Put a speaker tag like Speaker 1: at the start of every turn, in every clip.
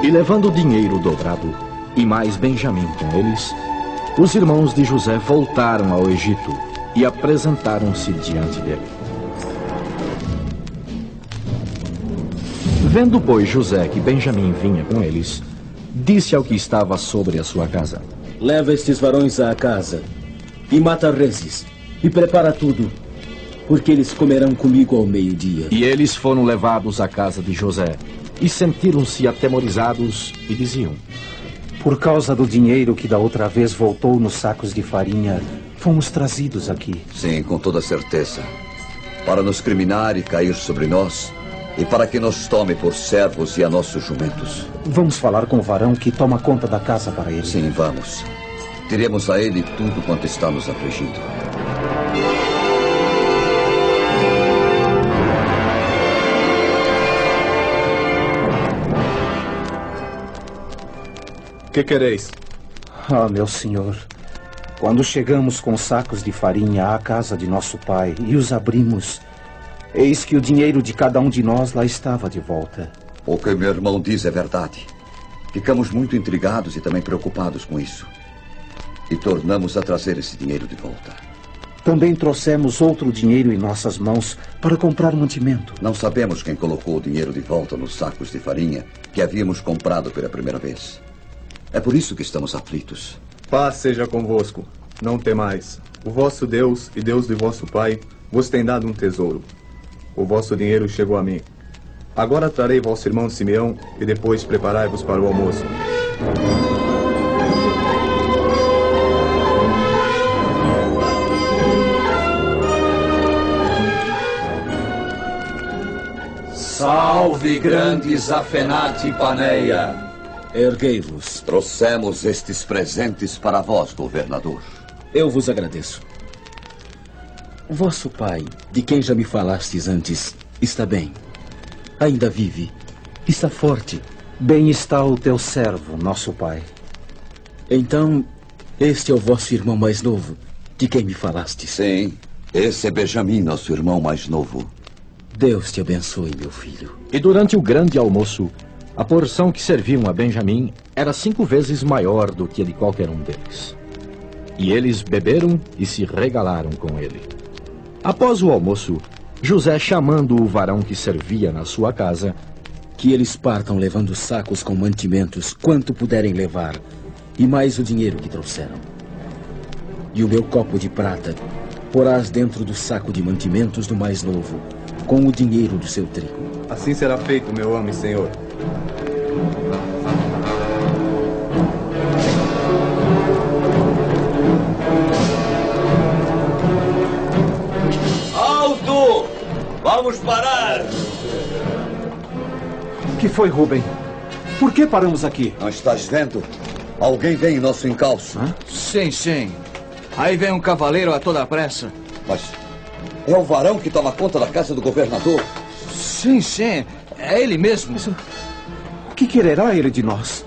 Speaker 1: E levando o dinheiro dobrado, e mais Benjamim com eles, os irmãos de José voltaram ao Egito e apresentaram-se diante dele. Vendo, pois, José que Benjamim vinha com eles, disse ao que estava sobre a sua casa:
Speaker 2: Leva estes varões à casa, e mata reses, e prepara tudo, porque eles comerão comigo ao meio-dia.
Speaker 1: E eles foram levados à casa de José, e sentiram-se atemorizados, e diziam:
Speaker 3: Por causa do dinheiro que da outra vez voltou nos sacos de farinha, fomos trazidos aqui.
Speaker 4: Sim, com toda certeza. Para nos criminar e cair sobre nós, e para que nos tome por servos e a nossos jumentos.
Speaker 3: Vamos falar com o varão que toma conta da casa para ele.
Speaker 4: Sim, vamos. Diremos a ele tudo quanto está nos afligindo.
Speaker 5: Que quereis?
Speaker 3: Ah, meu senhor, quando chegamos com sacos de farinha à casa de nosso pai e os abrimos, eis que o dinheiro de cada um de nós lá estava de volta.
Speaker 4: O que meu irmão diz é verdade. Ficamos muito intrigados e também preocupados com isso. E tornamos a trazer esse dinheiro de volta.
Speaker 3: Também trouxemos outro dinheiro em nossas mãos para comprar mantimento.
Speaker 4: Não sabemos quem colocou o dinheiro de volta nos sacos de farinha que havíamos comprado pela primeira vez. É por isso que estamos aflitos.
Speaker 5: Paz seja convosco. Não temais. O vosso Deus e Deus de vosso pai vos tem dado um tesouro. O vosso dinheiro chegou a mim. Agora trarei vosso irmão Simeão e depois preparai-vos para o almoço.
Speaker 6: Salve, grande Zafenate Paneia!
Speaker 2: Erguei-vos.
Speaker 4: Trouxemos estes presentes para vós, governador.
Speaker 2: Eu vos agradeço. Vosso pai, de quem já me falastes antes, está bem. Ainda vive. Está forte.
Speaker 3: Bem está o teu servo, nosso pai.
Speaker 2: Então, este é o vosso irmão mais novo, de quem me falastes?
Speaker 4: Sim, esse é Benjamim, nosso irmão mais novo.
Speaker 2: Deus te abençoe, meu filho.
Speaker 1: E durante o grande almoço, a porção que serviam a Benjamim era 5 vezes maior do que a de qualquer um deles. E eles beberam e se regalaram com ele. Após o almoço, José, chamando o varão que servia na sua casa,
Speaker 2: que eles partam levando sacos com mantimentos, quanto puderem levar, e mais o dinheiro que trouxeram. E o meu copo de prata porás dentro do saco de mantimentos do mais novo, com o dinheiro do seu trigo.
Speaker 5: Assim será feito, meu amo e senhor.
Speaker 6: Alto! Vamos parar!
Speaker 3: O que foi, Rubem? Por que paramos aqui?
Speaker 4: Não estás vendo? Alguém vem em nosso encalço.
Speaker 6: Hã? Sim, sim. Aí vem um cavaleiro a toda pressa.
Speaker 4: Mas é o varão que toma conta da casa do governador?
Speaker 6: Sim, sim. É ele mesmo.
Speaker 3: O que quererá ele de nós?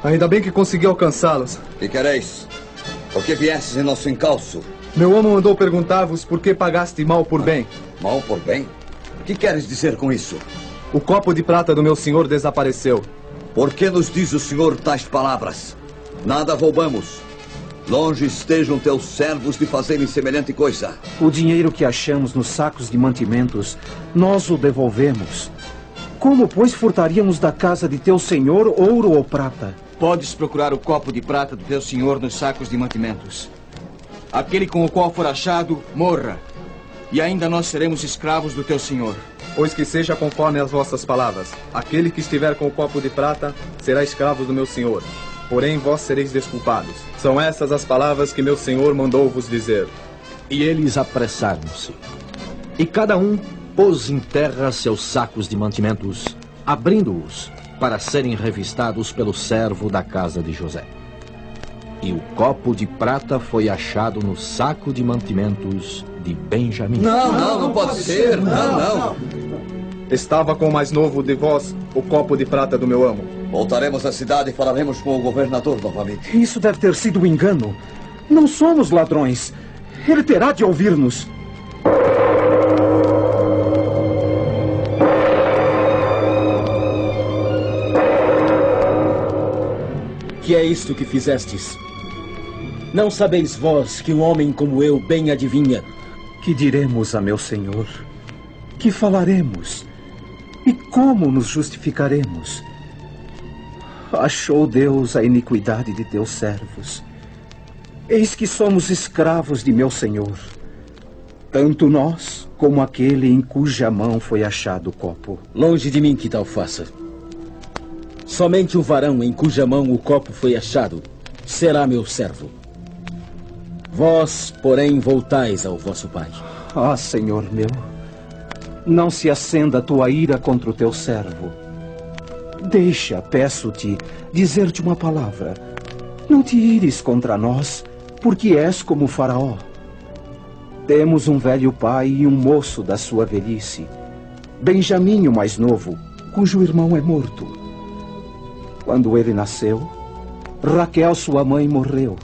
Speaker 5: Ainda bem que consegui alcançá-los.
Speaker 4: Que quereis? Por que viestes em nosso encalço?
Speaker 5: Meu amo mandou perguntar-vos por que pagaste mal por bem.
Speaker 4: Mal por bem? O que queres dizer com isso?
Speaker 5: O copo de prata do meu senhor desapareceu.
Speaker 4: Por que nos diz o senhor tais palavras? Nada roubamos. Longe estejam teus servos de fazerem semelhante coisa.
Speaker 3: O dinheiro que achamos nos sacos de mantimentos, nós o devolvemos. Como, pois, furtaríamos da casa de teu senhor ouro ou prata?
Speaker 6: Podes procurar o copo de prata do teu senhor nos sacos de mantimentos. Aquele com o qual for achado, morra. E ainda nós seremos escravos do teu senhor.
Speaker 5: Pois que seja conforme as vossas palavras. Aquele que estiver com o copo de prata será escravo do meu senhor. Porém, vós sereis desculpados. São essas as palavras que meu senhor mandou vos dizer.
Speaker 1: E eles apressaram-se. E cada um pôs em terra seus sacos de mantimentos, abrindo-os para serem revistados pelo servo da casa de José. E o copo de prata foi achado no saco de mantimentos de Benjamim.
Speaker 4: Não pode ser. Não.
Speaker 5: Estava com o mais novo de vós o copo de prata do meu amo.
Speaker 4: Voltaremos à cidade e falaremos com o governador novamente.
Speaker 3: Isso deve ter sido um engano. Não somos ladrões. Ele terá de ouvir-nos.
Speaker 2: Que é isto que fizestes? Não sabeis vós que um homem como eu bem adivinha?
Speaker 3: Que diremos a meu senhor? Que falaremos? E como nos justificaremos? Achou Deus a iniquidade de teus servos. Eis que somos escravos de meu senhor. Tanto nós como aquele em cuja mão foi achado o copo.
Speaker 2: Longe de mim que tal faça. Somente o varão em cuja mão o copo foi achado será meu servo. Vós, porém, voltais ao vosso pai.
Speaker 3: Ah, Senhor meu, não se acenda a tua ira contra o teu servo. Deixa, peço-te, dizer-te uma palavra. Não te ires contra nós, porque és como o faraó. Temos um velho pai e um moço da sua velhice, Benjamim, o mais novo, cujo irmão é morto. Quando ele nasceu, Raquel, sua mãe, morreu.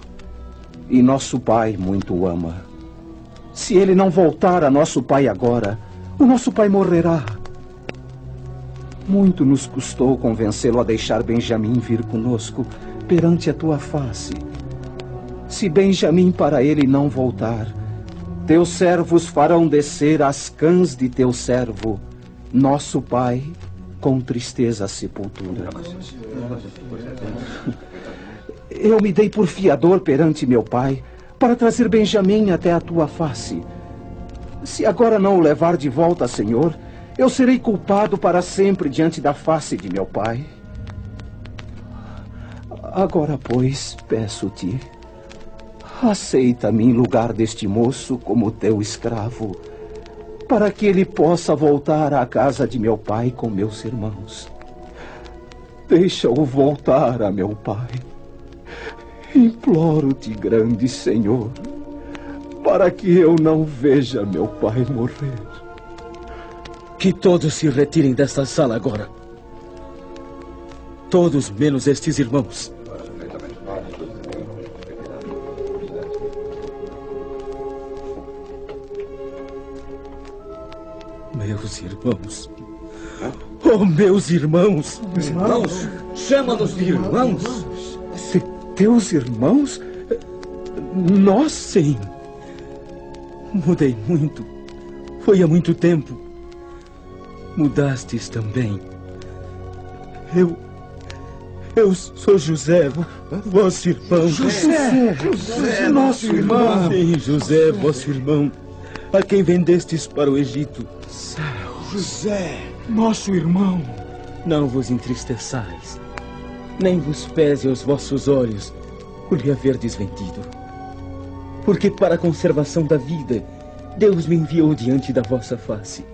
Speaker 3: E nosso pai muito o ama. Se ele não voltar a nosso pai agora, o nosso pai morrerá. Muito nos custou convencê-lo a deixar Benjamim vir conosco perante a tua face. Se Benjamim para ele não voltar, teus servos farão descer as cãs de teu servo, nosso pai, com tristeza à sepultura. Eu me dei por fiador perante meu pai para trazer Benjamim até a tua face. Se agora não o levar de volta, Senhor, eu serei culpado para sempre diante da face de meu pai. Agora, pois, peço-te, aceita-me em lugar deste moço como teu escravo, para que ele possa voltar à casa de meu pai com meus irmãos. Deixa-o voltar a meu pai. Imploro-te, grande Senhor, para que eu não veja meu pai morrer.
Speaker 2: Que todos se retirem desta sala agora. Todos menos estes irmãos. Meus irmãos. Oh, meus irmãos.
Speaker 6: Irmãos? Chama-nos de irmãos?
Speaker 3: Teus irmãos? Nós?
Speaker 2: Sim. Mudei muito. Foi há muito tempo. Mudastes também. Eu sou José, vosso irmão.
Speaker 3: José, nosso irmão.
Speaker 2: Sim, José, vosso irmão, a quem vendestes para o Egito.
Speaker 6: José, nosso irmão.
Speaker 2: Não vos entristeçais, nem vos pese os vossos olhos por lhe haverdes vendido. Porque para a conservação da vida, Deus me enviou diante da vossa face.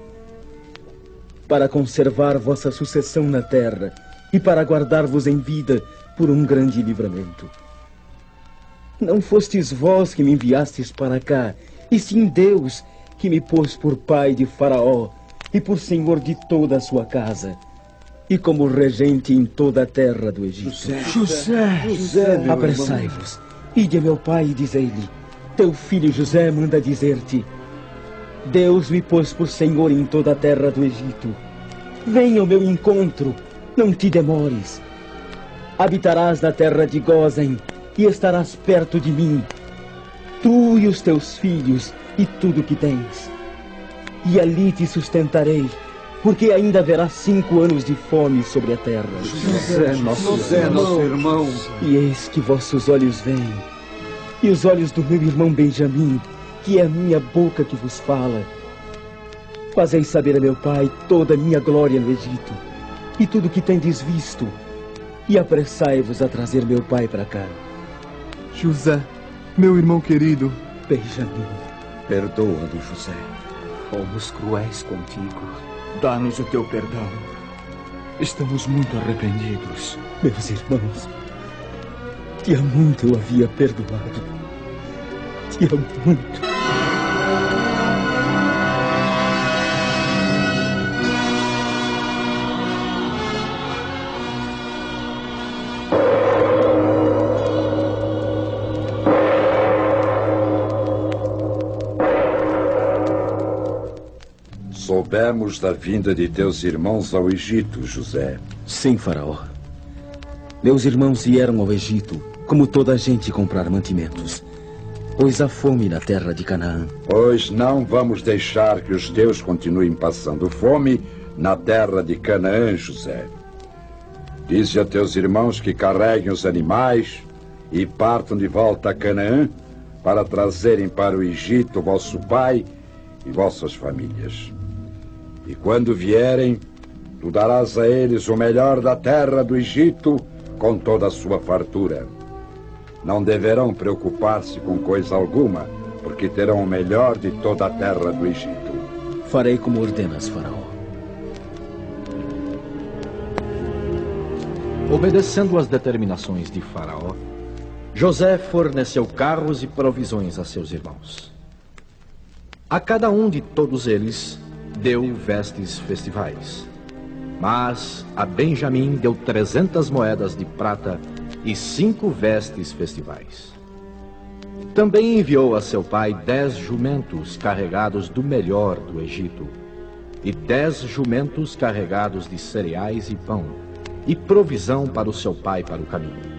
Speaker 2: Para conservar vossa sucessão na terra e para guardar-vos em vida por um grande livramento. Não fostes vós que me enviastes para cá, e sim Deus que me pôs por pai de Faraó e por senhor de toda a sua casa, e como regente em toda a terra do Egito.
Speaker 6: José,
Speaker 2: apressai-vos, ide a meu pai e dizei-lhe, teu filho José manda dizer-te, Deus me pôs por senhor em toda a terra do Egito. Venha ao meu encontro, não te demores. Habitarás na terra de Gósen e estarás perto de mim, tu e os teus filhos e tudo que tens. E ali te sustentarei, porque ainda haverá 5 anos de fome sobre a terra.
Speaker 3: José, nosso irmão.
Speaker 2: E eis que vossos olhos veem, e os olhos do meu irmão Benjamim, que é a minha boca que vos fala. Fazei saber a meu pai toda a minha glória no Egito, e tudo que tendes visto, e apressai-vos a trazer meu pai para cá.
Speaker 5: José, meu irmão querido.
Speaker 2: Benjamim.
Speaker 4: Perdoa-nos, José.
Speaker 3: Fomos cruéis contigo.
Speaker 6: Dá-nos o teu perdão. Estamos muito arrependidos.
Speaker 2: Meus irmãos, que há muito eu havia perdoado. Que há muito.
Speaker 7: soubemos da vinda de teus irmãos ao Egito, José.
Speaker 2: Sim, faraó. Meus irmãos vieram ao Egito, como toda a gente, comprar mantimentos, pois há fome na terra de Canaã.
Speaker 7: Pois não vamos deixar que os judeus continuem passando fome na terra de Canaã, José. Dize a teus irmãos que carreguem os animais e partam de volta a Canaã para trazerem para o Egito vosso pai e vossas famílias. E quando vierem, tu darás a eles o melhor da terra do Egito com toda a sua fartura. Não deverão preocupar-se com coisa alguma, porque terão o melhor de toda a terra do Egito.
Speaker 2: Farei como ordenas, faraó.
Speaker 1: Obedecendo às determinações de Faraó, José forneceu carros e provisões a seus irmãos. A cada um de todos eles deu vestes festivais. Mas a Benjamim deu 300 moedas de prata e 5 vestes festivais. Também enviou a seu pai 10 jumentos carregados do melhor do Egito, e 10 jumentos carregados de cereais e pão, e provisão para o seu pai para o caminho.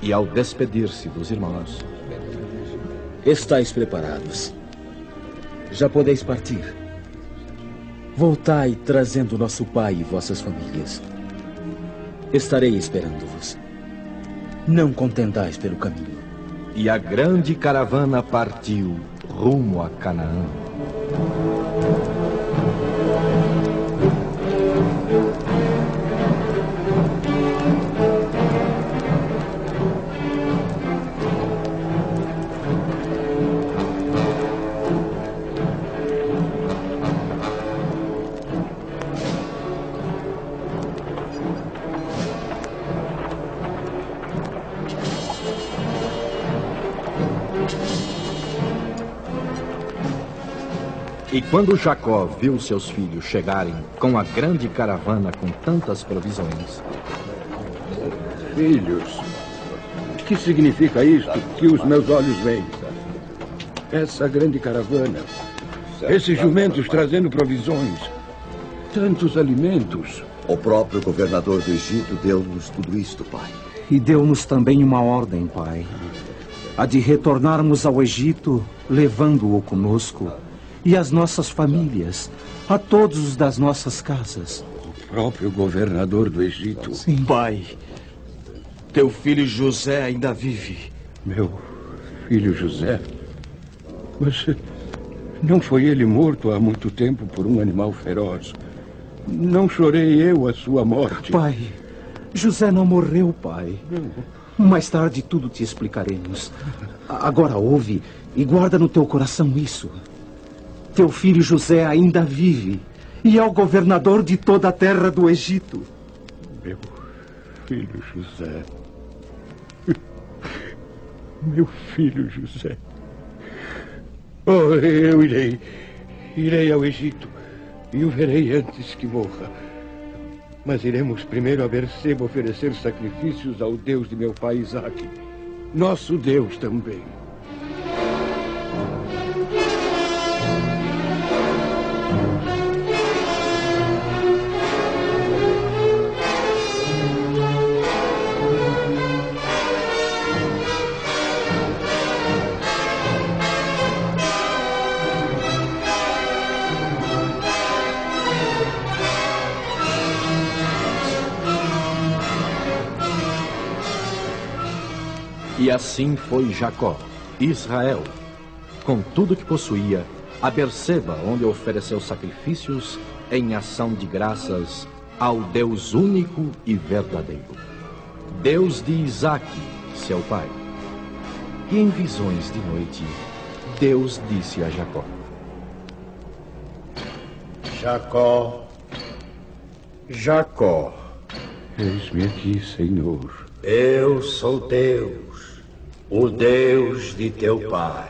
Speaker 1: E ao despedir-se dos irmãos:
Speaker 2: Estais preparados. Já podeis partir. Voltai trazendo nosso pai e vossas famílias. Estarei esperando-vos. Não contendais pelo caminho.
Speaker 1: E a grande caravana partiu rumo a Canaã. E quando Jacó viu seus filhos chegarem com a grande caravana com tantas provisões...
Speaker 8: Filhos, o que significa isto que os meus olhos veem? Essa grande caravana, esses jumentos trazendo provisões, tantos alimentos.
Speaker 4: O próprio governador do Egito deu-nos tudo isto, pai.
Speaker 3: E deu-nos também uma ordem, pai. A de retornarmos ao Egito, levando-o conosco, e as nossas famílias, a todos os das nossas casas.
Speaker 8: O próprio governador do Egito.
Speaker 3: Sim.
Speaker 6: Pai, teu filho José ainda vive.
Speaker 8: Meu filho José? Mas não foi ele morto há muito tempo por um animal feroz? Não chorei eu a sua morte?
Speaker 3: Pai, José não morreu, pai. Mais tarde tudo te explicaremos. Agora ouve e guarda no teu coração isso. Teu filho José ainda vive e é o governador de toda a terra do Egito.
Speaker 8: Meu filho José. Meu filho José. Oh, eu irei ao Egito e o verei antes que morra. Mas iremos primeiro a Berseba oferecer sacrifícios ao Deus de meu pai Isaque, nosso Deus também.
Speaker 1: E assim foi Jacó, Israel, com tudo que possuía, a Berseba, onde ofereceu sacrifícios em ação de graças ao Deus único e verdadeiro, Deus de Isaque, seu pai. E em visões de noite, Deus disse a Jacó:
Speaker 9: Jacó, Jacó.
Speaker 8: Eis-me aqui, Senhor.
Speaker 9: Eu sou Deus, o Deus de teu pai.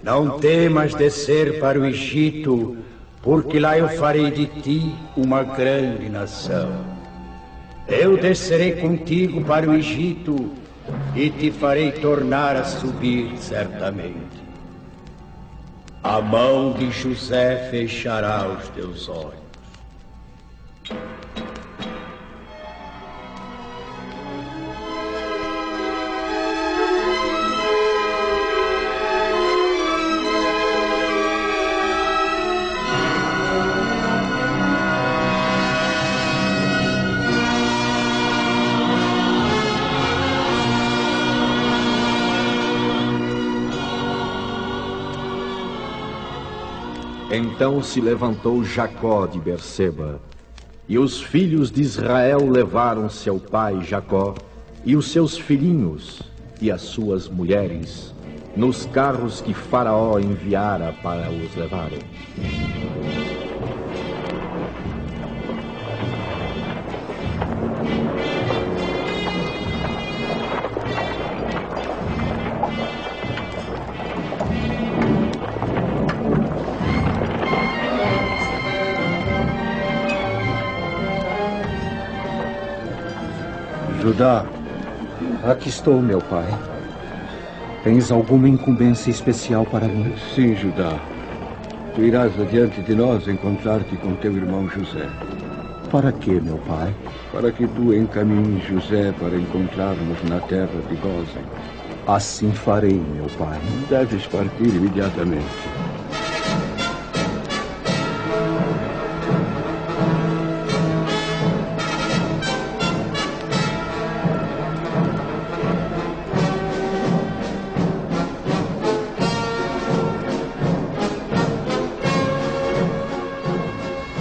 Speaker 9: Não temas descer para o Egito, porque lá eu farei de ti uma grande nação. Eu descerei contigo para o Egito e te farei tornar a subir certamente. a mão de José fechará os teus olhos.
Speaker 1: Então se levantou Jacó de Berseba, e os filhos de Israel levaram seu pai Jacó, e os seus filhinhos, e as suas mulheres, nos carros que Faraó enviara para os levarem.
Speaker 3: Judá, aqui estou, meu pai. Tens alguma incumbência especial para mim?
Speaker 8: Sim, Judá. Tu irás adiante de nós encontrar-te com teu irmão José.
Speaker 3: Para quê, meu pai?
Speaker 8: Para que tu encaminhes José para encontrarmos na terra de Gósen.
Speaker 3: Assim farei, meu pai.
Speaker 8: Deves partir imediatamente.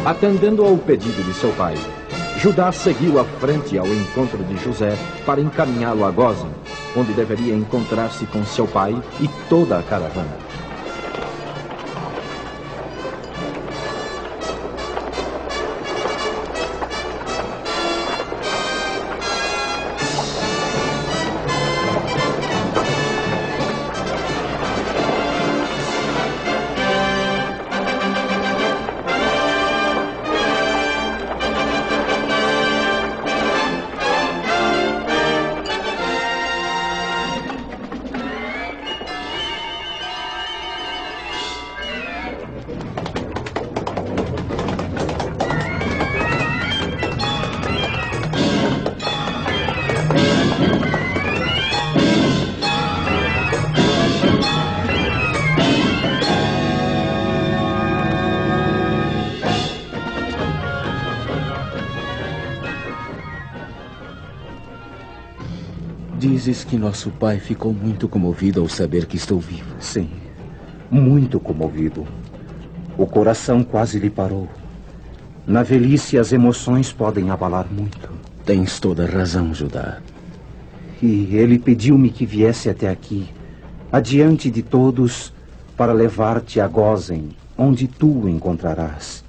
Speaker 1: Atendendo ao pedido de seu pai, Judá seguiu à frente ao encontro de José para encaminhá-lo a Gósen, onde deveria encontrar-se com seu pai e toda a caravana.
Speaker 2: Dizes que nosso pai ficou muito comovido ao saber que estou vivo.
Speaker 3: Sim, muito comovido. O coração quase lhe parou. Na velhice, as emoções podem abalar muito.
Speaker 2: Tens toda a razão, Judá.
Speaker 3: E ele pediu-me que viesse até aqui, adiante de todos, para levar-te a Gósen, onde tu o encontrarás.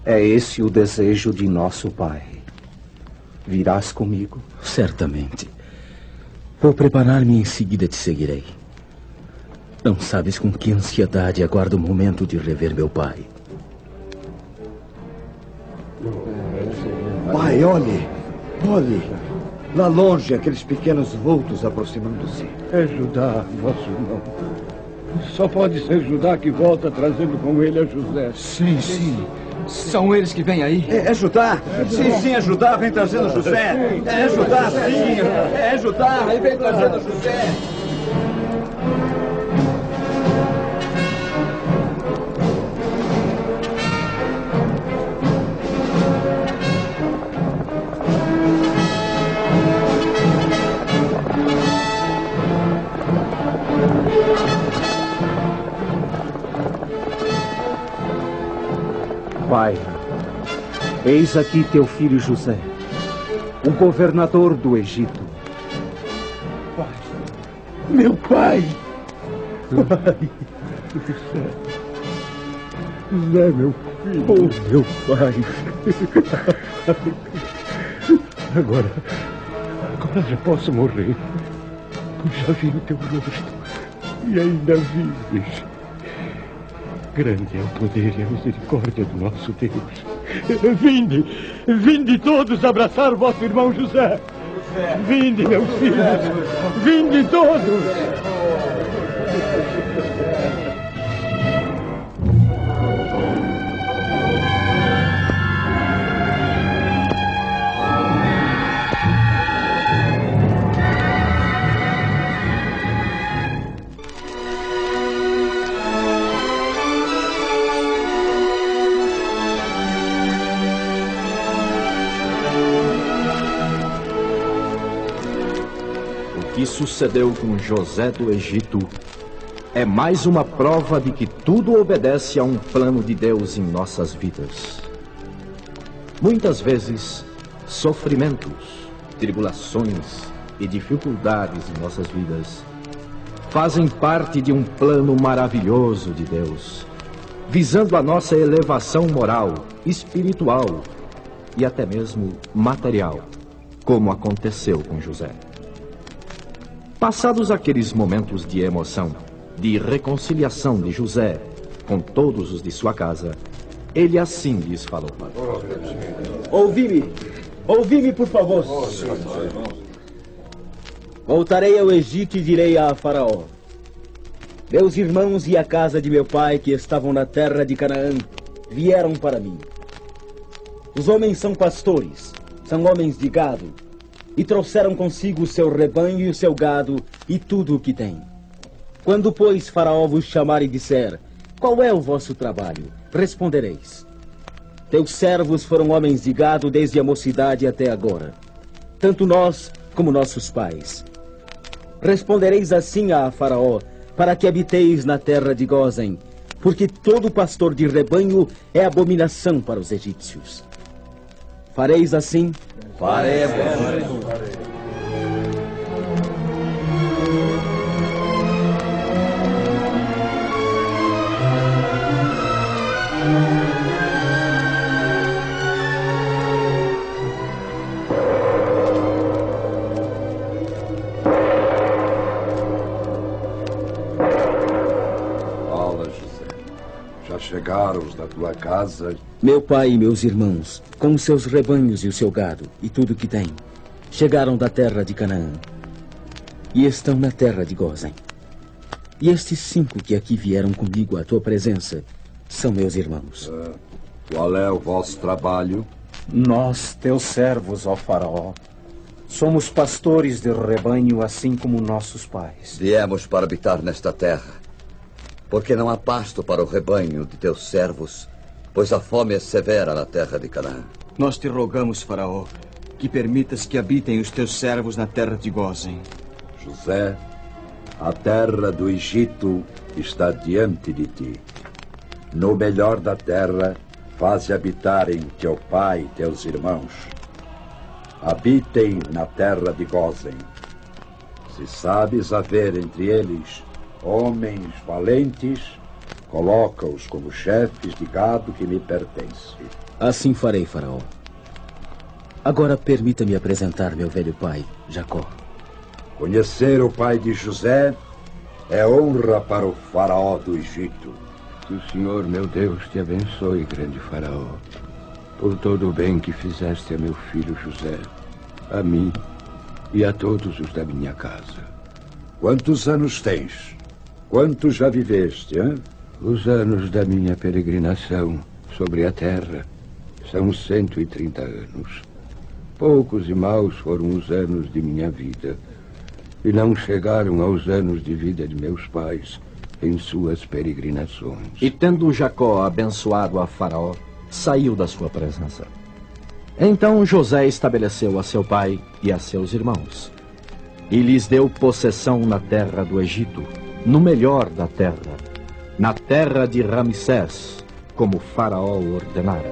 Speaker 3: É esse o desejo de nosso pai. Virás comigo?
Speaker 2: Certamente. Vou preparar-me e em seguida te seguirei. Não sabes com que ansiedade aguardo o momento de rever meu pai.
Speaker 4: Pai, olhe! Olhe! Lá longe, aqueles pequenos vultos aproximando-se.
Speaker 8: É Judá, nosso irmão. Só pode ser Judá que volta trazendo com ele a José.
Speaker 6: Sim, sim. São eles que vêm aí?
Speaker 4: É Judá? Sim, é Judá, vem trazendo José. É Judá, sim. É Judá, ele vem trazendo José.
Speaker 3: Pai, eis aqui teu filho José, o governador do Egito.
Speaker 8: Pai, meu pai! Pai! José, meu filho! Oh, meu pai! Agora já posso morrer. Já vi o teu rosto e ainda vives. Grande é o poder e a misericórdia do nosso Deus. Vinde todos abraçar vosso irmão José. Vinde, meus filhos, vinde todos.
Speaker 1: que sucedeu com José do Egito é mais uma prova de que tudo obedece a um plano de Deus em nossas vidas. Muitas vezes, sofrimentos, tribulações e dificuldades em nossas vidas fazem parte de um plano maravilhoso de Deus, visando a nossa elevação moral, espiritual e até mesmo material, como aconteceu com José. Passados aqueles momentos de emoção, de reconciliação de José com todos os de sua casa, ele assim lhes falou:
Speaker 10: Ouvi-me, por favor. Voltarei ao Egito e direi a Faraó: meus irmãos e a casa de meu pai, que estavam na terra de Canaã, vieram para mim. Os homens são pastores, são homens de gado, e trouxeram consigo o seu rebanho e o seu gado e tudo o que tem. Quando, pois, Faraó vos chamar e disser: qual é o vosso trabalho? Respondereis: teus servos foram homens de gado desde a mocidade até agora, tanto nós como nossos pais. Respondereis assim a Faraó, para que habiteis na terra de Gósen, porque todo pastor de rebanho é abominação para os egípcios. Fareis assim?
Speaker 6: Faremos.
Speaker 7: Chegaram os da tua casa?
Speaker 2: Meu pai e meus irmãos, com os seus rebanhos e o seu gado, e tudo o que tem, chegaram da terra de Canaã, e estão na terra de Gósen. E estes 5 que aqui vieram comigo à tua presença são meus irmãos.
Speaker 7: Qual é o vosso trabalho?
Speaker 3: Nós, teus servos, ó Faraó, somos pastores de rebanho, assim como nossos pais.
Speaker 4: Viemos para habitar nesta terra, porque não há pasto para o rebanho de teus servos, pois a fome é severa na terra de Canaã.
Speaker 6: Nós te rogamos, Faraó, que permitas que habitem os teus servos na terra de Gósen.
Speaker 7: José, a terra do Egito está diante de ti. No melhor da terra, faze habitarem teu pai e teus irmãos. Habitem na terra de Gósen. Se sabes haver entre eles homens valentes, coloca-os como chefes de gado que me pertence.
Speaker 2: Assim farei, Faraó. Agora permita-me apresentar meu velho pai, Jacó.
Speaker 7: Conhecer o pai de José é honra para o Faraó do Egito.
Speaker 8: Que o Senhor, meu Deus, te abençoe, grande Faraó, por todo o bem que fizeste a meu filho José, a mim e a todos os da minha casa.
Speaker 7: Quantos anos tens? Quantos já viveste, hein?
Speaker 8: Os anos da minha peregrinação sobre a terra são 130 anos. Poucos e maus foram os anos de minha vida, e não chegaram aos anos de vida de meus pais em suas peregrinações.
Speaker 1: E tendo Jacó abençoado a Faraó, saiu da sua presença. Então José estabeleceu a seu pai e a seus irmãos, e lhes deu possessão na terra do Egito, no melhor da terra, na terra de Ramsés, como Faraó ordenara.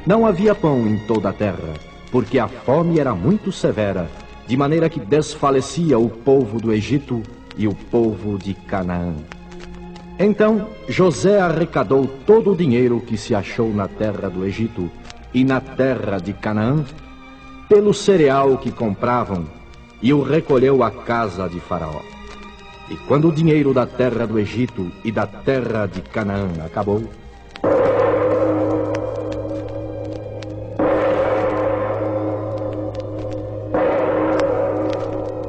Speaker 1: Não havia pão em toda a terra, porque a fome era muito severa, de maneira que desfalecia o povo do Egito e o povo de Canaã. Então José arrecadou todo o dinheiro que se achou na terra do Egito e na terra de Canaã, pelo cereal que compravam, e o recolheu à casa de Faraó. E quando o dinheiro da terra do Egito e da terra de Canaã acabou,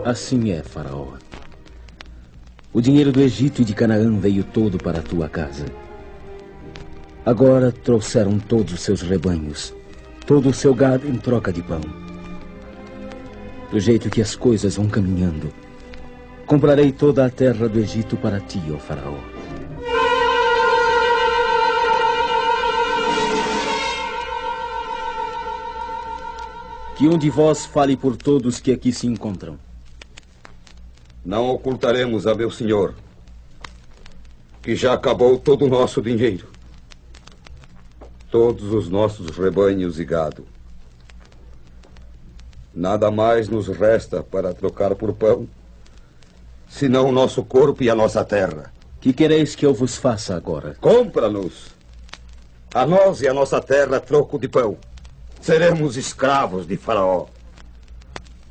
Speaker 2: assim é, Faraó. O dinheiro do Egito e de Canaã veio todo para a tua casa. Agora trouxeram todos os seus rebanhos, todo o seu gado em troca de pão. Do jeito que as coisas vão caminhando,
Speaker 10: comprarei toda a terra do Egito para ti, ó faraó. Que um de vós fale por todos que aqui se encontram.
Speaker 11: Não ocultaremos a meu senhor que já acabou todo o nosso dinheiro, todos os nossos rebanhos e gado. Nada mais nos resta para trocar por pão, senão o nosso corpo e a nossa terra.
Speaker 10: Que quereis que eu vos faça agora?
Speaker 11: Compra-nos, a nós e a nossa terra, troco de pão. Seremos escravos de Faraó.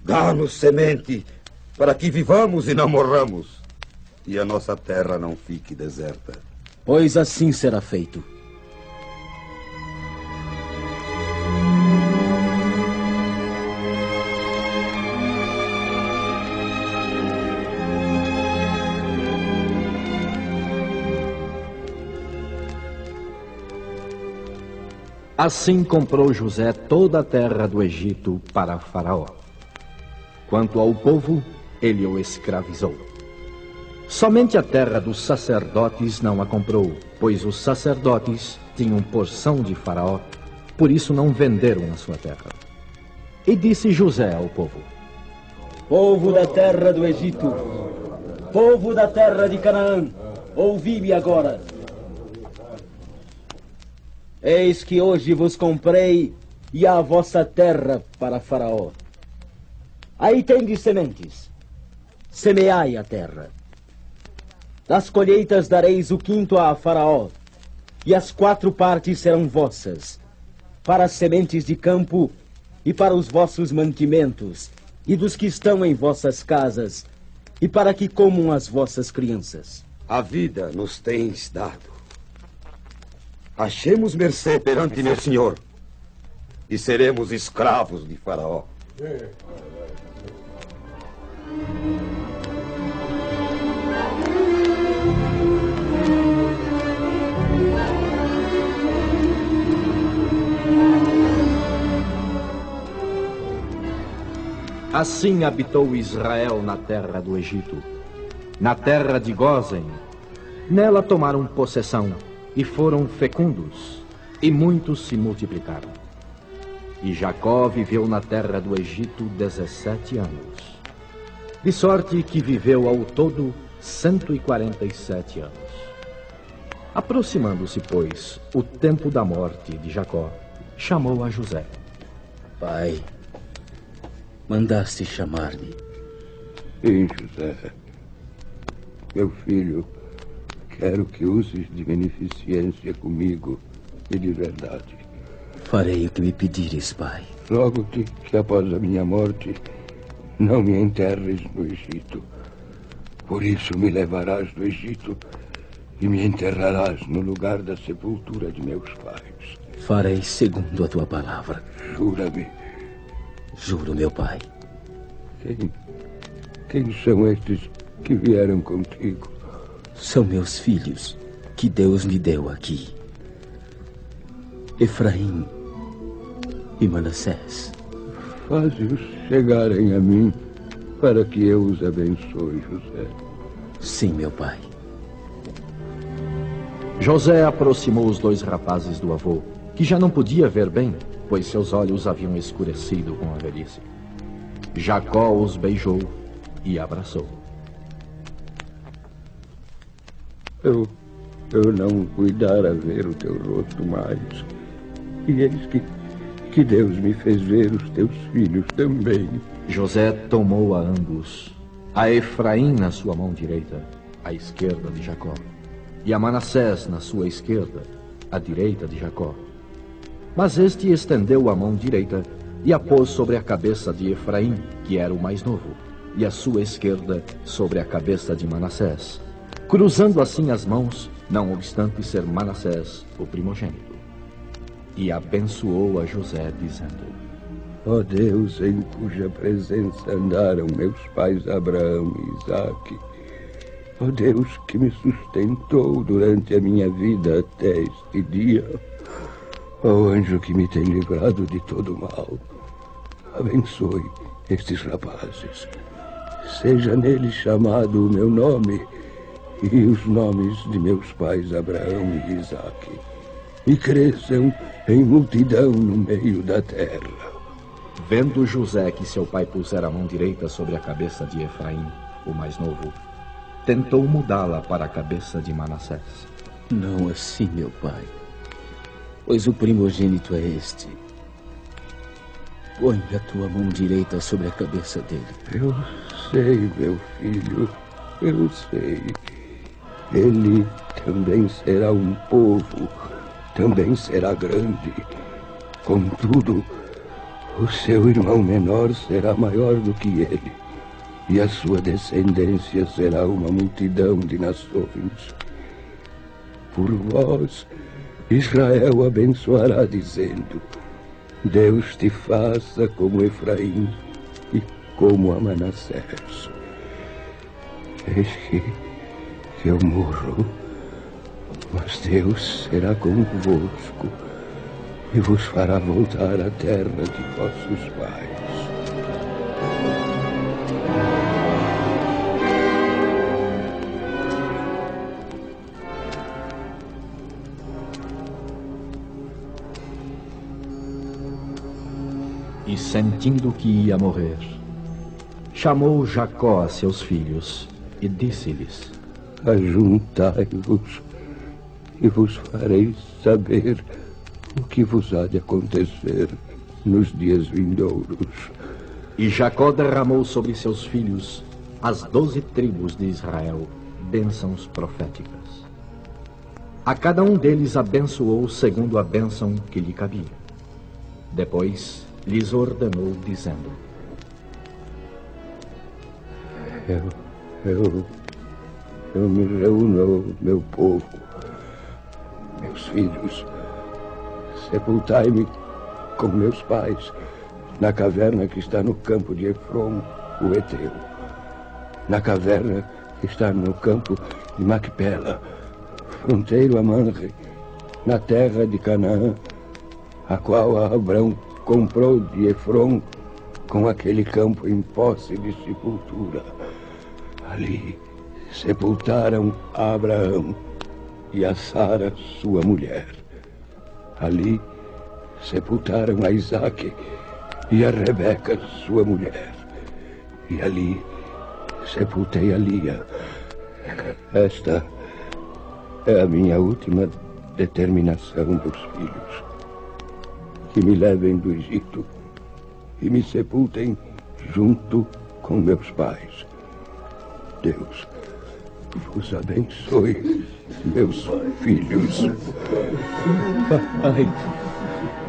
Speaker 11: Dá-nos semente para que vivamos e não morramos, e a nossa terra não fique deserta.
Speaker 10: Pois assim será feito.
Speaker 1: Assim comprou José toda a terra do Egito para Faraó. Quanto ao povo, ele o escravizou. Somente a terra dos sacerdotes não a comprou, pois os sacerdotes tinham porção de Faraó, por isso não venderam a sua terra. E disse José ao povo:
Speaker 10: Povo da terra do Egito, povo da terra de Canaã, ouvi-me agora. Eis que hoje vos comprei e a vossa terra para Faraó. Aí tendes sementes, semeai a terra. Das colheitas dareis o quinto a Faraó, e as 4 partes serão vossas, para as sementes de campo e para os vossos mantimentos, e dos que estão em vossas casas, e para que comam as vossas crianças.
Speaker 11: A vida nos tens dado. Achemos mercê perante meu senhor, e seremos escravos de Faraó.
Speaker 1: Assim habitou Israel na terra do Egito, na terra de Gósen. Nela tomaram possessão e foram fecundos, e muitos se multiplicaram. E Jacó viveu na terra do Egito 17 anos, de sorte que viveu ao todo 147 anos. Aproximando-se, pois, o tempo da morte de Jacó, chamou a José.
Speaker 10: Pai, mandaste chamar-me.
Speaker 8: Sim, José. Meu filho, quero que uses de beneficência comigo e de verdade.
Speaker 10: Farei o que me pedires, pai.
Speaker 8: Rogo-te que após a minha morte não me enterres no Egito. Por isso me levarás do Egito e me enterrarás no lugar da sepultura de meus pais.
Speaker 10: Farei segundo a tua palavra.
Speaker 8: Jura-me.
Speaker 10: Juro, meu pai.
Speaker 8: Quem são estes que vieram contigo?
Speaker 10: São meus filhos, que Deus me deu aqui. Efraim e Manassés.
Speaker 8: Faze-os chegarem a mim, para que eu os abençoe, José.
Speaker 10: Sim, meu pai.
Speaker 1: José aproximou os 2 rapazes do avô, que já não podia ver bem, pois seus olhos haviam escurecido com a velhice. Jacó os beijou e abraçou.
Speaker 8: Eu não cuidara ver o teu rosto mais. E eis que Deus me fez ver os teus filhos também.
Speaker 1: José tomou a ambos, a Efraim na sua mão direita, à esquerda de Jacó, e a Manassés na sua esquerda, à direita de Jacó. Mas este estendeu a mão direita e a pôs sobre a cabeça de Efraim, que era o mais novo, e a sua esquerda sobre a cabeça de Manassés, cruzando assim as mãos, não obstante ser Manassés o primogênito. E abençoou a José, dizendo:
Speaker 8: Ó Deus, em cuja presença andaram meus pais Abraão e Isaque, ó Deus que me sustentou durante a minha vida até este dia, ó anjo que me tem livrado de todo mal, abençoe estes rapazes. seja nele chamado o meu nome e os nomes de meus pais Abraão e Isaque, e cresçam em multidão no meio da terra.
Speaker 1: Vendo José que seu pai pusera a mão direita sobre a cabeça de Efraim, o mais novo, tentou mudá-la para a cabeça de Manassés.
Speaker 2: Não assim, meu pai, pois o primogênito é este. Põe a tua mão direita sobre a cabeça dele.
Speaker 8: Eu sei, meu filho, eu sei. Ele também será um povo, também será grande. Contudo, o seu irmão menor será maior do que ele, e a sua descendência será uma multidão de nações. Por vós, Israel abençoará, dizendo: Deus te faça como Efraim e como a Manassés. Eis que eu morro, mas Deus será convosco e vos fará voltar à terra de vossos pais.
Speaker 1: E sentindo que ia morrer, chamou Jacó a seus filhos e disse-lhes:
Speaker 8: Ajuntai-vos e vos farei saber o que vos há de acontecer nos dias vindouros.
Speaker 1: E Jacó derramou sobre seus filhos, as 12 tribos de Israel, bênçãos proféticas. A cada um deles abençoou segundo a bênção que lhe cabia. Depois lhes ordenou, dizendo:
Speaker 8: Eu me reúno ao meu povo, meus filhos. Sepultai-me com meus pais na caverna que está no campo de Efron, o Eteu. Na caverna que está no campo de Macpela, fronteiro a Manre, na terra de Canaã, a qual Abrão comprou de Efron com aquele campo em posse de sepultura. Ali sepultaram a Abraão e a Sara, sua mulher. Ali sepultaram a Isaque e a Rebeca, sua mulher. E ali sepultei a Lia. Esta é a minha última determinação, meus filhos. Que me levem do Egito e me sepultem junto com meus pais. Deus vos abençoe, meus filhos.
Speaker 12: Pai,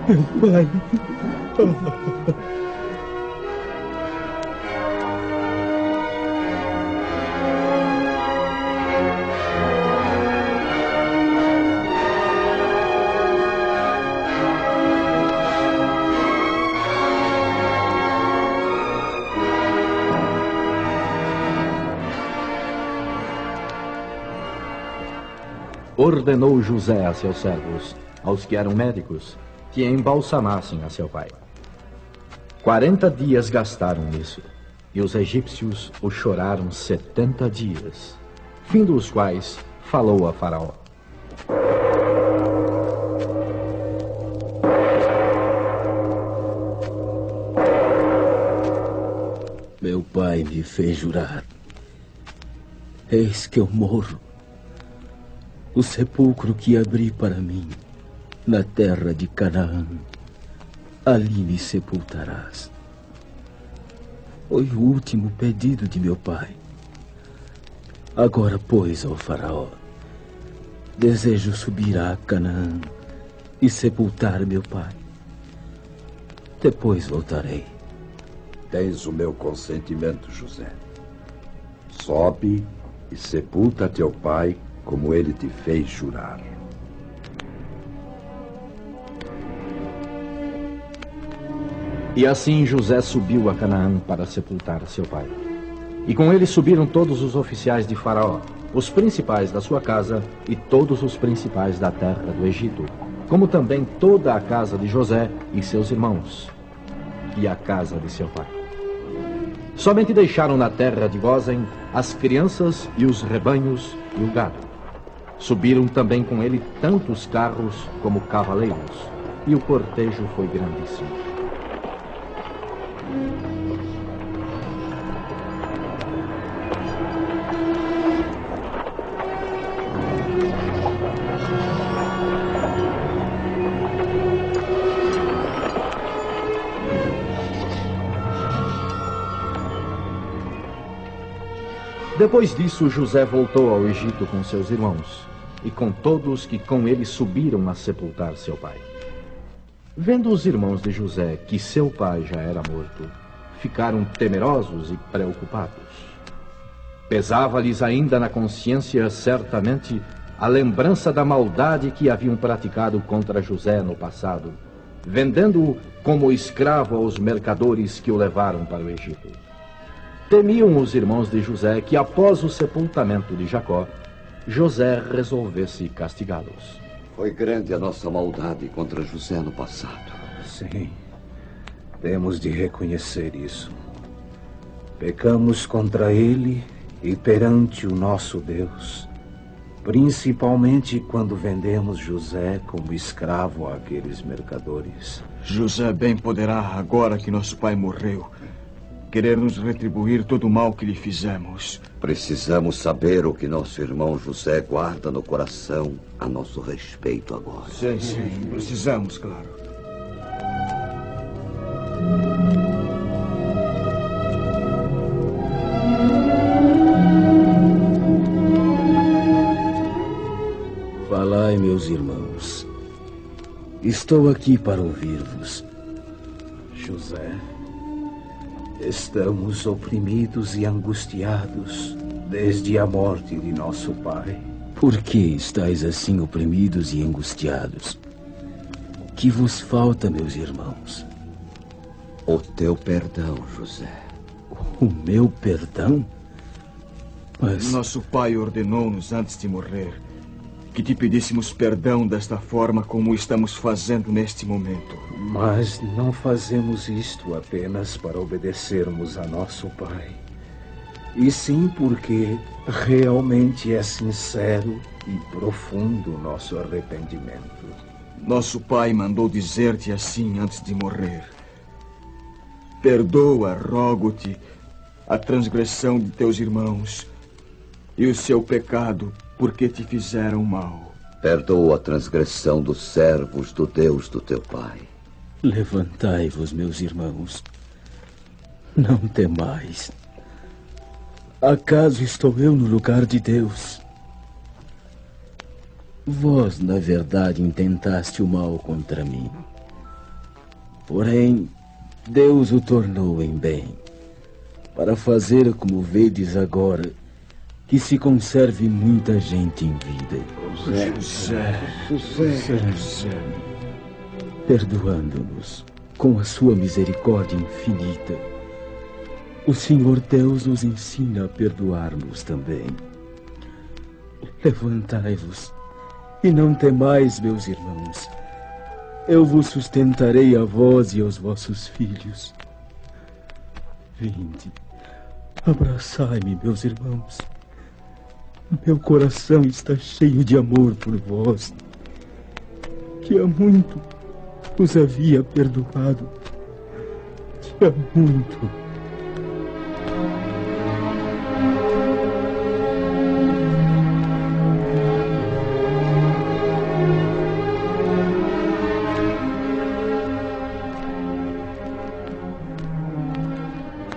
Speaker 12: meu pai.
Speaker 1: Ordenou José a seus servos, aos que eram médicos, que embalsamassem a seu pai. 40 dias gastaram nisso, e os egípcios o choraram 70 dias, fim dos quais falou a Faraó:
Speaker 2: Meu pai me fez jurar. Eis que eu morro. O sepulcro que abri para mim, na terra de Canaã, ali me sepultarás. Foi o último pedido de meu pai. Agora, pois, ó Faraó, desejo subir a Canaã e sepultar meu pai. Depois voltarei.
Speaker 7: Tens o meu consentimento, José. Sobe e sepulta teu pai, como ele te fez jurar.
Speaker 1: E assim José subiu a Canaã para sepultar seu pai. E com ele subiram todos os oficiais de Faraó, os principais da sua casa e todos os principais da terra do Egito, como também toda a casa de José e seus irmãos, e a casa de seu pai. Somente deixaram na terra de Gósen as crianças e os rebanhos e o gado. Subiram também com ele tantos carros como cavaleiros, e o cortejo foi grandíssimo. Depois disso, José voltou ao Egito com seus irmãos e com todos que com ele subiram a sepultar seu pai. Vendo os irmãos de José que seu pai já era morto, ficaram temerosos e preocupados. Pesava-lhes ainda na consciência, certamente, a lembrança da maldade que haviam praticado contra José no passado, vendendo-o como escravo aos mercadores que o levaram para o Egito. Temiam os irmãos de José que, após o sepultamento de Jacó, José resolvesse castigá-los.
Speaker 4: Foi grande a nossa maldade contra José no passado.
Speaker 3: Sim, temos de reconhecer isso. Pecamos contra ele e perante o nosso Deus, principalmente quando vendemos José como escravo àqueles mercadores.
Speaker 6: José bem poderá, agora que nosso pai morreu, querer nos retribuir todo o mal que lhe fizemos.
Speaker 4: Precisamos saber o que nosso irmão José guarda no coração a nosso respeito agora.
Speaker 6: Sim, precisamos, claro.
Speaker 2: Falai, meus irmãos. Estou aqui para ouvir-vos.
Speaker 3: José, estamos oprimidos e angustiados desde a morte de nosso pai.
Speaker 2: Por que estáis assim oprimidos e angustiados? O que vos falta, meus irmãos?
Speaker 4: O teu perdão, José.
Speaker 2: O meu perdão? Mas...
Speaker 6: Nosso pai ordenou-nos antes de morrer que te pedíssemos perdão desta forma como estamos fazendo neste momento.
Speaker 3: Mas não fazemos isto apenas para obedecermos a nosso pai, e sim porque realmente é sincero e profundo o nosso arrependimento.
Speaker 6: Nosso pai mandou dizer-te assim antes de morrer: perdoa, rogo-te, a transgressão de teus irmãos e o seu pecado, porque te fizeram mal.
Speaker 4: Perdoa a transgressão dos servos do Deus do teu pai.
Speaker 2: Levantai-vos, meus irmãos. Não temais. Acaso estou eu no lugar de Deus? Vós, na verdade, intentaste o mal contra mim. Porém, Deus o tornou em bem, para fazer como vedes agora, que se conserve muita gente em vida.
Speaker 6: José.
Speaker 2: Perdoando-nos com a sua misericórdia infinita, o Senhor Deus nos ensina a perdoar-nos também. Levantai-vos e não temais, meus irmãos. Eu vos sustentarei a vós e aos vossos filhos. Vinde, abraçai-me, meus irmãos. Meu coração está cheio de amor por vós, que há muito os havia perdoado. Que há muito.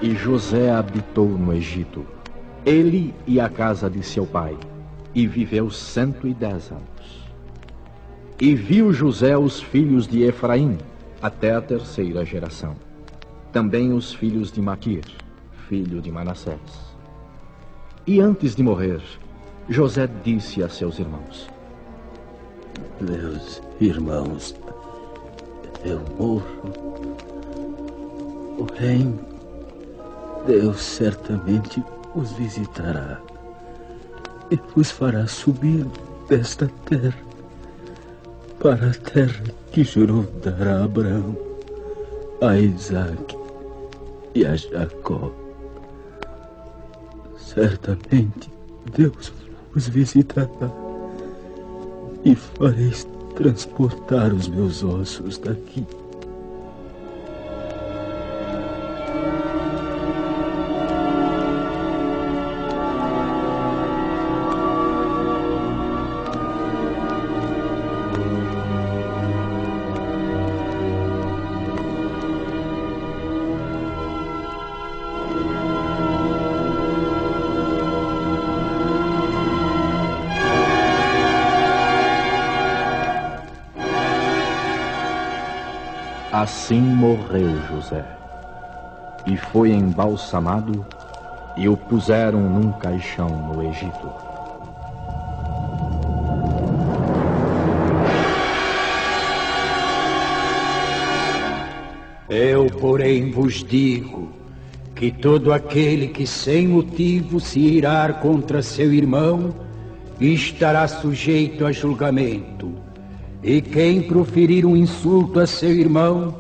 Speaker 1: E José habitou no Egito, ele e a casa de seu pai, e viveu 110 anos. E viu José os filhos de Efraim, até a terceira geração. Também os filhos de Maquir, filho de Manassés. E antes de morrer, José disse a seus irmãos:
Speaker 2: Meus irmãos, eu morro. Porém, Deus certamente os visitará e vos fará subir desta terra para a terra que jurou dar a Abraão, a Isaque e a Jacó.
Speaker 8: Certamente Deus os visitará e fareis transportar os meus ossos daqui.
Speaker 1: Assim morreu José, e foi embalsamado, e o puseram num caixão no Egito.
Speaker 9: Eu, porém, vos digo que todo aquele que sem motivo se irar contra seu irmão estará sujeito a julgamento. E quem proferir um insulto a seu irmão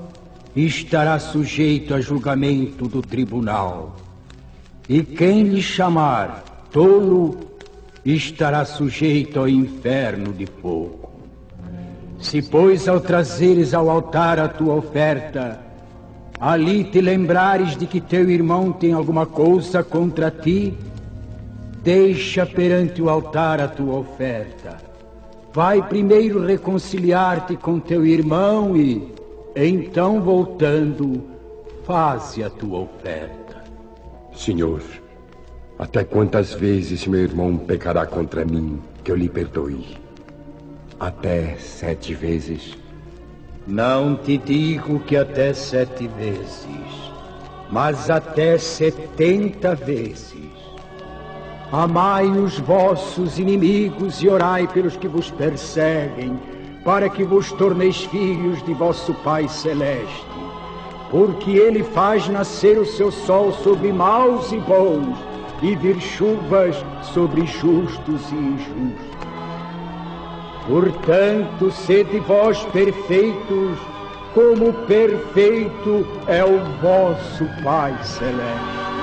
Speaker 9: estará sujeito a julgamento do tribunal. E quem lhe chamar tolo estará sujeito ao inferno de fogo. Se, pois, ao trazeres ao altar a tua oferta, ali te lembrares de que teu irmão tem alguma coisa contra ti, deixa perante o altar a tua oferta. Vai primeiro reconciliar-te com teu irmão e, então, voltando, faze a tua oferta.
Speaker 13: Senhor, até quantas vezes meu irmão pecará contra mim que eu lhe perdoe? Até 7 vezes?
Speaker 9: Não te digo que até 7 vezes, mas até 70 vezes. Amai os vossos inimigos e orai pelos que vos perseguem, para que vos torneis filhos de vosso Pai Celeste. Porque Ele faz nascer o seu sol sobre maus e bons, e vir chuvas sobre justos e injustos. Portanto, sede vós perfeitos, como perfeito é o vosso Pai Celeste.